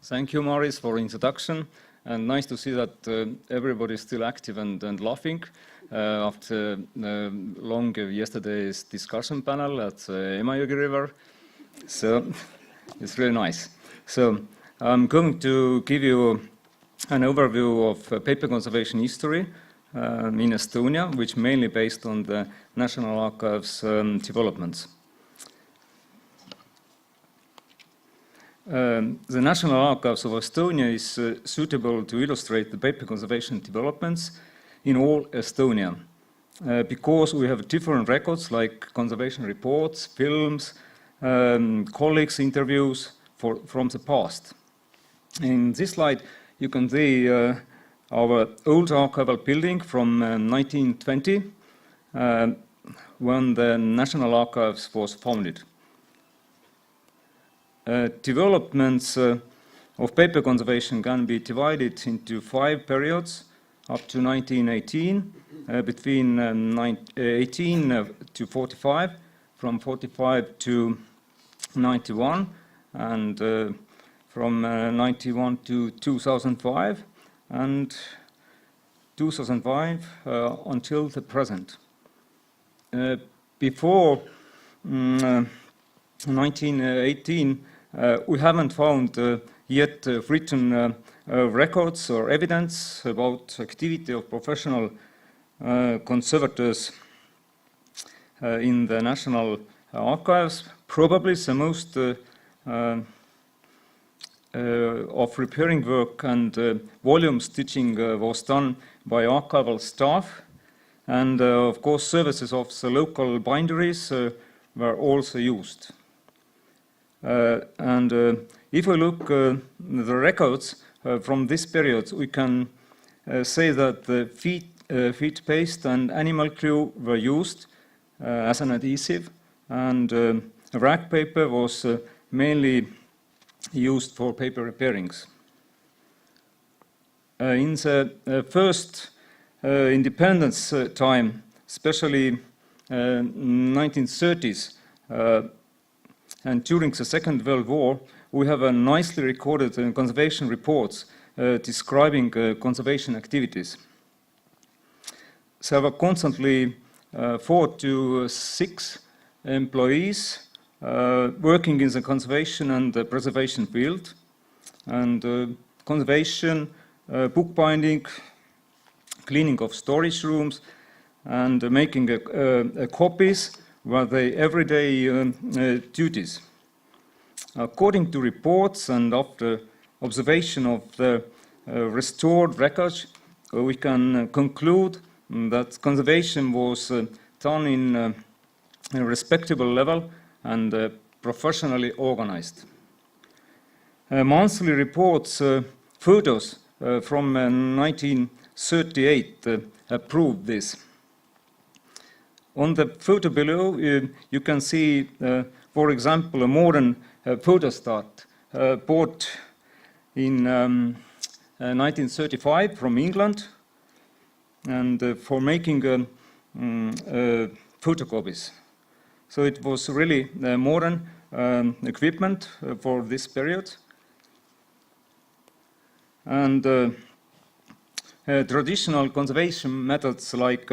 Thank you, Maris, for introduction, and nice to see that everybody is still active and laughing after long yesterday's discussion panel at Emajõgi River. So it's really nice. So I'm going to give you an overview of paper conservation history in Estonia, which mainly based on the National Archives developments. The National Archives of Estonia is suitable to illustrate the paper conservation developments in all Estonia, because we have different records like conservation reports, films, colleagues' interviews from the past. In this slide, you can see our old archival building from 1920, when the National Archives was founded. Developments of paper conservation can be divided into 5 periods up to 1918, between 18 to 45, from 45 to 91, and from 91 to 2005, and 2005 until the present. Before 1918, we haven't found yet written records or evidence about activity of professional conservators in the National Archives. Probably the most of repairing work and volume stitching was done by archival staff, and of course services of the local binderies were also used. And if we look the records from this period, we can say that the feed paste and animal glue were used as an adhesive, and rag paper was mainly used for paper repairings. In the first independence time, especially 1930s, and during the Second World War, we have a nicely recorded conservation reports describing conservation activities. There were constantly 4 to 6 employees working in the conservation and preservation field, and conservation, bookbinding, cleaning of storage rooms, and making copies were the everyday duties. According to reports and after observation of the restored records, we can conclude that conservation was done in a respectable level and professionally organized. Monthly reports, photos from 1938 proved this. On the photo below, you can see, for example, a modern photostat bought in 1935 from England, and for making photocopies. So it was really modern equipment for this period. And traditional conservation methods like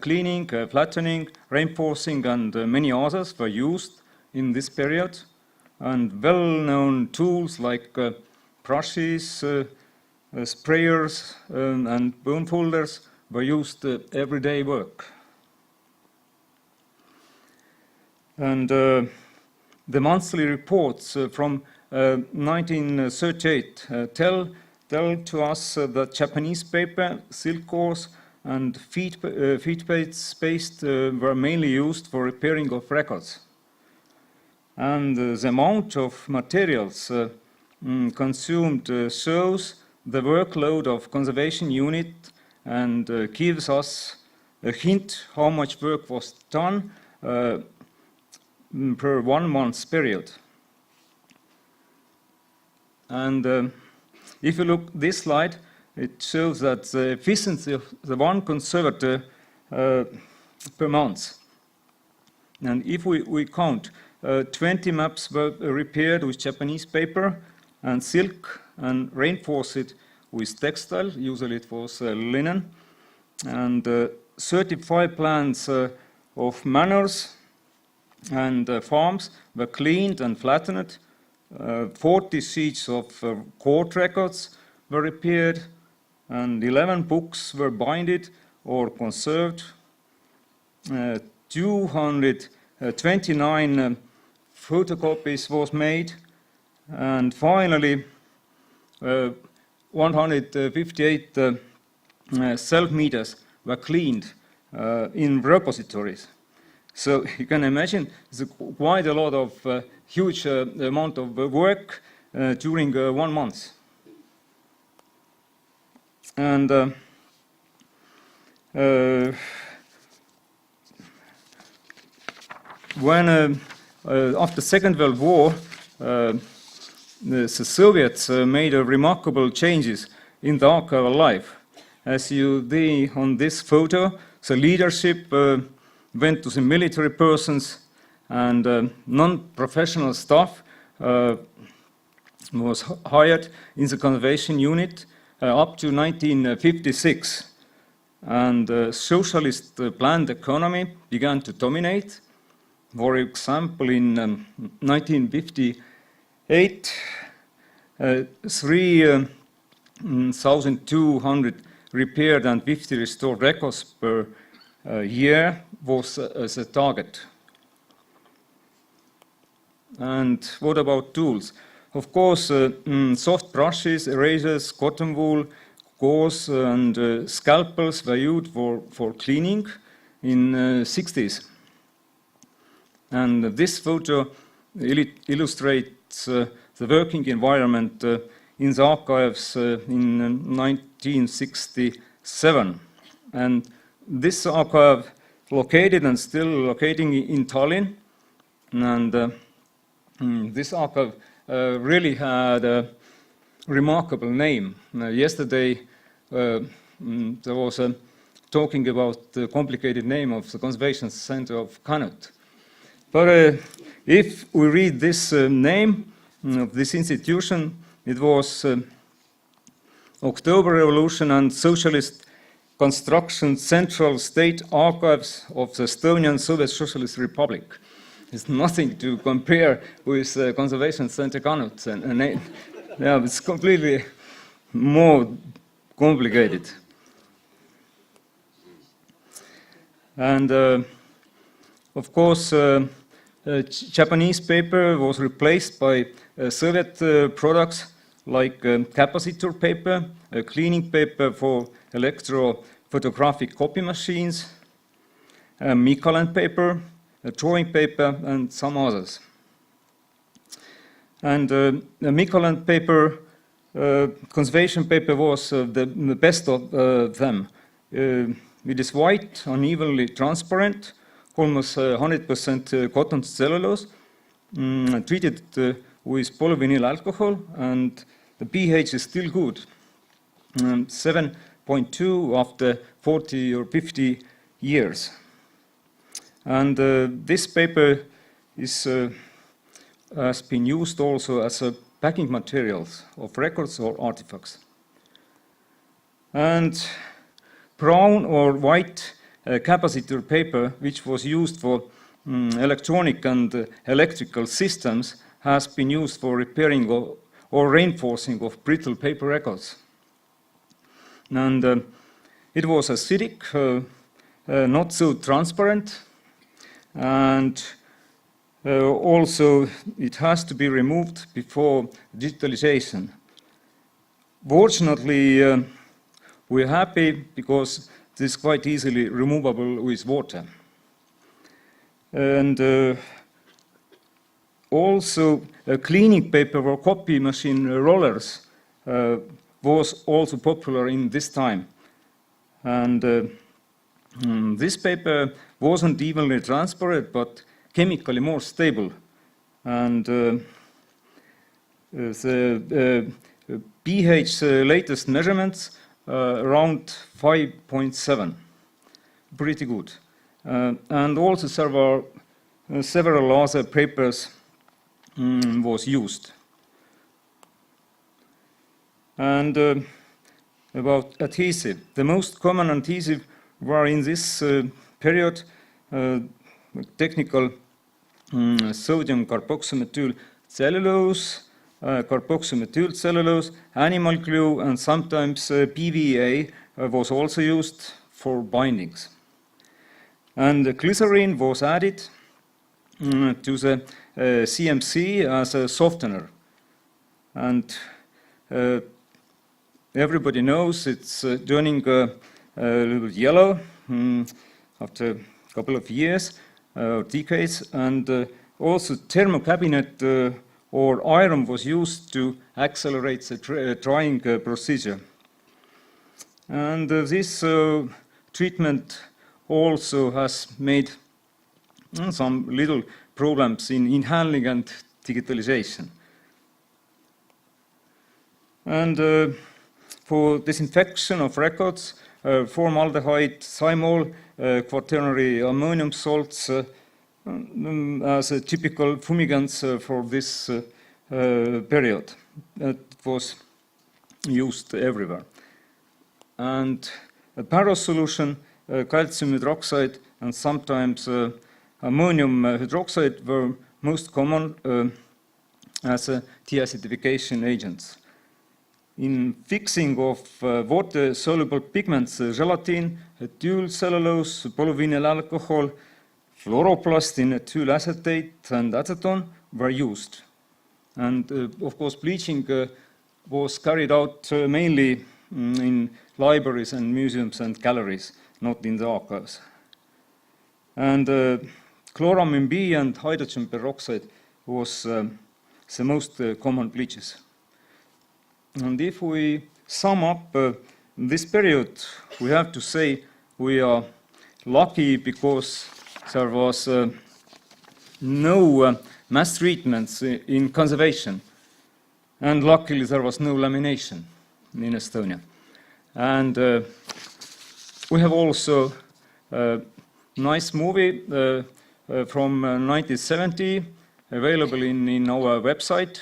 cleaning, flattening, reinforcing, and many others were used in this period. And well-known tools like brushes, sprayers, and bone folders were used everyday work. And the monthly reports from 1938 tell to us that Japanese paper, silk gauze, and feed paste were mainly used for repairing of records. And the amount of materials consumed shows the workload of conservation unit and gives us a hint how much work was done per 1 month's period. And if you look this slide, it shows that the efficiency of the one conservator per month. And if we count 20 maps were repaired with Japanese paper, and silk and reinforce it with textile. Usually it was linen. And 35 plans of manors and farms were cleaned and flattened. 40 sheets of court records were repaired, and 11 books were binded or conserved. 229 photocopies was made, and finally 158 self-meters were cleaned in repositories. So you can imagine it's quite a lot of huge amount of work during 1 month. And when after Second World War, the Soviets made remarkable changes in the archival life. As you see on this photo, the leadership went to the military persons, and non-professional staff was hired in the conservation unit up to 1956. And socialist planned economy began to dominate. For example, in 1958, 3,200 repaired and 50 restored records per year was the target. And what about tools? Of course, soft brushes, erasers, cotton wool, gauze, and scalpels were used for cleaning in 60s. And this photo illustrates the working environment in the archives in 1967. And this archive located and still locating in Tallinn. And this archive really had a remarkable name. Yesterday there was talking about the complicated name of the Conservation Center of Kanut. But if we read this name of this institution, it was October Revolution and Socialist Construction Central State Archives of the Estonian Soviet Socialist Republic. It's nothing to compare with Conservation Center Kanut. And yeah, it's completely more complicated. And of course, Japanese paper was replaced by Soviet products like capacitor paper, cleaning paper for electrophotographic copy machines, Mikaland paper, drawing paper, and some others. And the Mikaland paper, conservation paper, was the best of them. It is white, unevenly transparent, almost 100% cotton cellulose, treated with polyvinyl alcohol, and the pH is still good, 7.2 after 40 or 50 years. And this paper is, has been used also as a packing materials of records or artifacts. And brown or white capacitor paper, which was used for electronic and electrical systems, has been used for repairing or reinforcing of brittle paper records. And it was acidic, not so transparent, and also it has to be removed before digitalization. Fortunately, we're happy because this is quite easily removable with water. And also cleaning paper or copy machine rollers was also popular in this time. And this paper wasn't evenly transparent, but chemically more stable. And the pH latest measurements around 5.7, pretty good. And also several other papers was used. And about adhesive. The most common adhesive were in this period technical sodium carboxymethyl cellulose, carboxymethyl cellulose, animal glue, and sometimes PVA was also used for bindings. And glycerin was added to the CMC as a softener. And everybody knows it's turning a little yellow after a couple of years, decades, and also thermocabinet or iron was used to accelerate the drying procedure. And this treatment also has made some little problems in handling and digitalization. And for disinfection of records, formaldehyde, thymol, quaternary ammonium salts as a typical fumigants for this period. That was used everywhere. And a Barrow solution, calcium hydroxide, and sometimes ammonium hydroxide were most common as deacidification agents. In fixing of water-soluble pigments, gelatin, ethyl cellulose, polyvinyl alcohol, fluoroplastin, ethyl acetate, and acetone were used. And of course, bleaching was carried out mainly in libraries and museums and galleries, not in the archives. And chloramine B and hydrogen peroxide was the most common bleaches. And if we sum up this period, we have to say we are lucky because there was no mass treatments in conservation. And luckily there was no lamination in Estonia. And we have also a nice movie from 1970 available in our website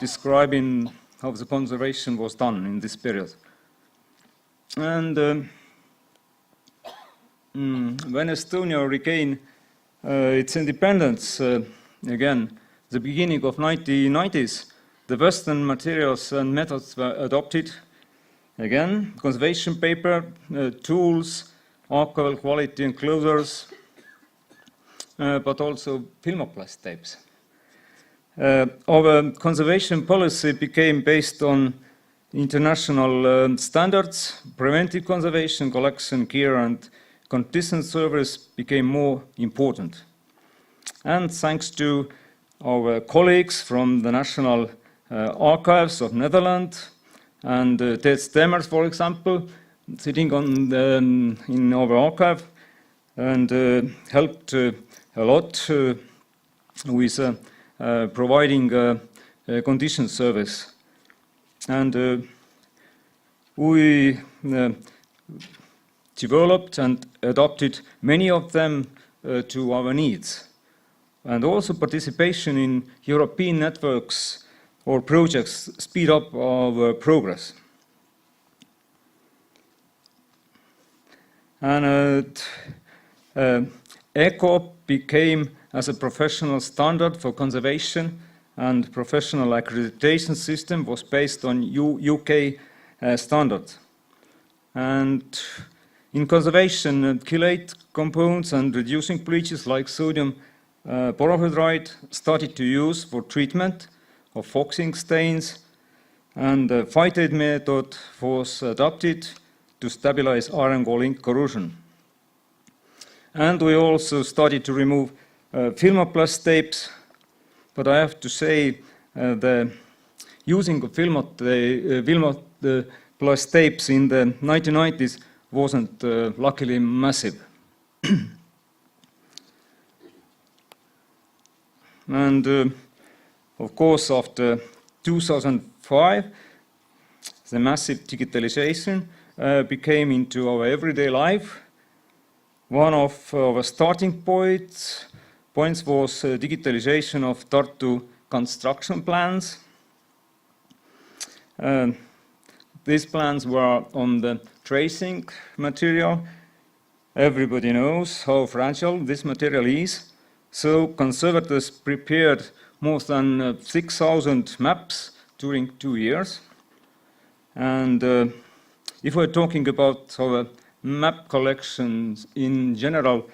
describing how the conservation was done in this period. And when Estonia regained its independence, again, the beginning of 1990s, the Western materials and methods were adopted. Again, conservation paper, tools, archival quality enclosures, but also filmoplast tapes. Our conservation policy became based on international standards. Preventive conservation, collection, care, and condition service became more important. And thanks to our colleagues from the National Archives of Netherlands and Ted Stemmers, for example, sitting on in our archive and helped a lot with providing condition service. And we developed and adopted many of them to our needs. And also participation in European networks or projects speed up our progress. And ECO became as a professional standard for conservation, and professional accreditation system was based on UK standards. And in conservation, chelate compounds and reducing bleaches like sodium borohydride started to use for treatment of foxing stains, and the phytate method was adopted to stabilize iron ore-linked corrosion. And we also started to remove filmoplast tapes, but I have to say the using of filmoplast tapes in the 1990s wasn't luckily massive. And of course, after 2005, the massive digitalization became into our everyday life. One of our starting points was digitalization of Tartu construction plans. These plans were on the tracing material. Everybody knows how fragile this material is. So conservators prepared more than 6,000 maps during 2 years. And if we're talking about our map collections in general,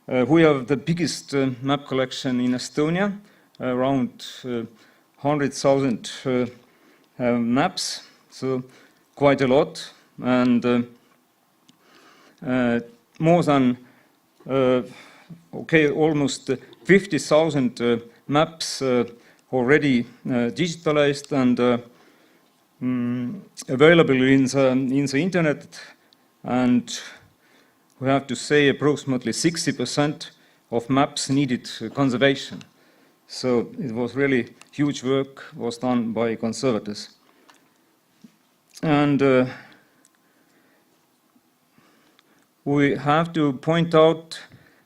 we have the biggest map collection in Estonia, around 100,000 maps, so quite a lot. And more than, almost 50,000 maps already digitalized and available in the internet, and we have to say approximately 60% of maps needed conservation. So it was really huge work was done by conservators. And we have to point out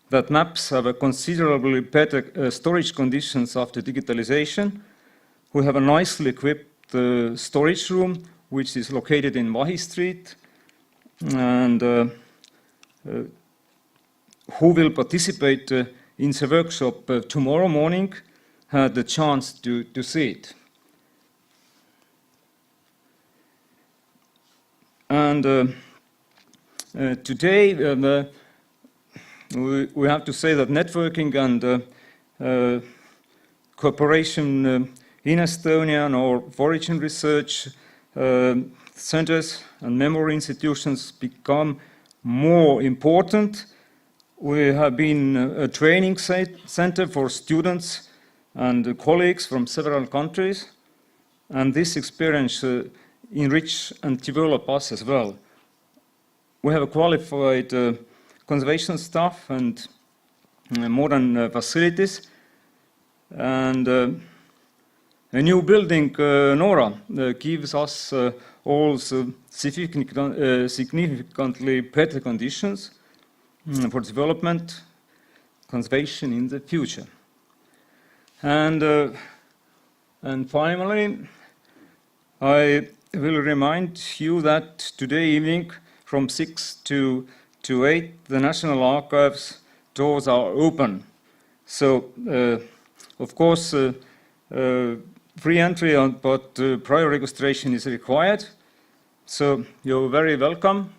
that maps have a considerably better storage conditions after digitalization. We have a nicely equipped storage room, which is located in Vahi Street. And who will participate in the workshop tomorrow morning had the chance to see it. And today, we have to say that networking and cooperation in Estonia or origin research centers and memory institutions become more important. We have been a training center for students and colleagues from several countries, and this experience enrich and develop us as well. We have a qualified conservation staff and modern facilities, and a new building, Nora, gives us also significantly better conditions for development, conservation in the future. And finally, I will remind you that today evening from 6 to 8, the National Archives doors are open. So, of course, free entry, but prior registration is required. So you're very welcome.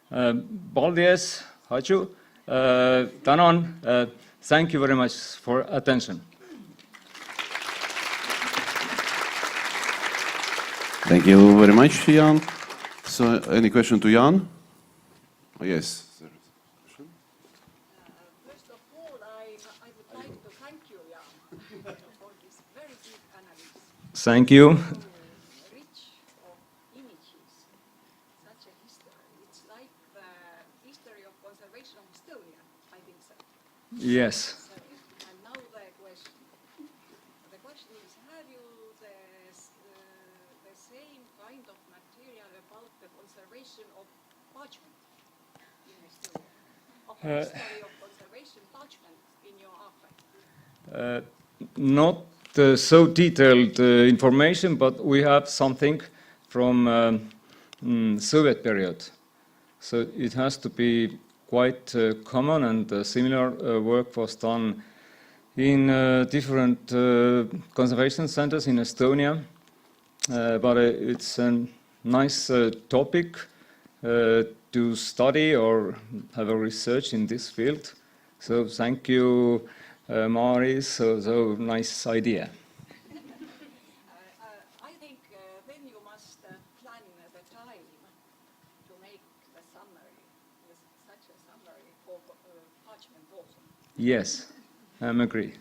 Paldies, Haju, tänan. Thank you very much for attention. Thank you very much, Jaan. So, any question to Jaan? Oh, yes. First of all, I would like to thank you, Jaan, for this very deep analysis. Thank you. Rich of images, such a history. It's like the history of conservation of Estonia, I think so. Yes. So, and now the question. The question is, have you the same kind of material about the conservation of parchment in Estonia? Of the history of conservation parchment in your archive? Not so detailed information, but we have something from Soviet period. So it has to be quite common, and similar work was done in different conservation centers in Estonia. But it's a nice topic to study or have a research in this field. So thank you, Maris, so nice idea. I think then you must plan the time to make the summary, such a summary for parchment also. Yes, I agree.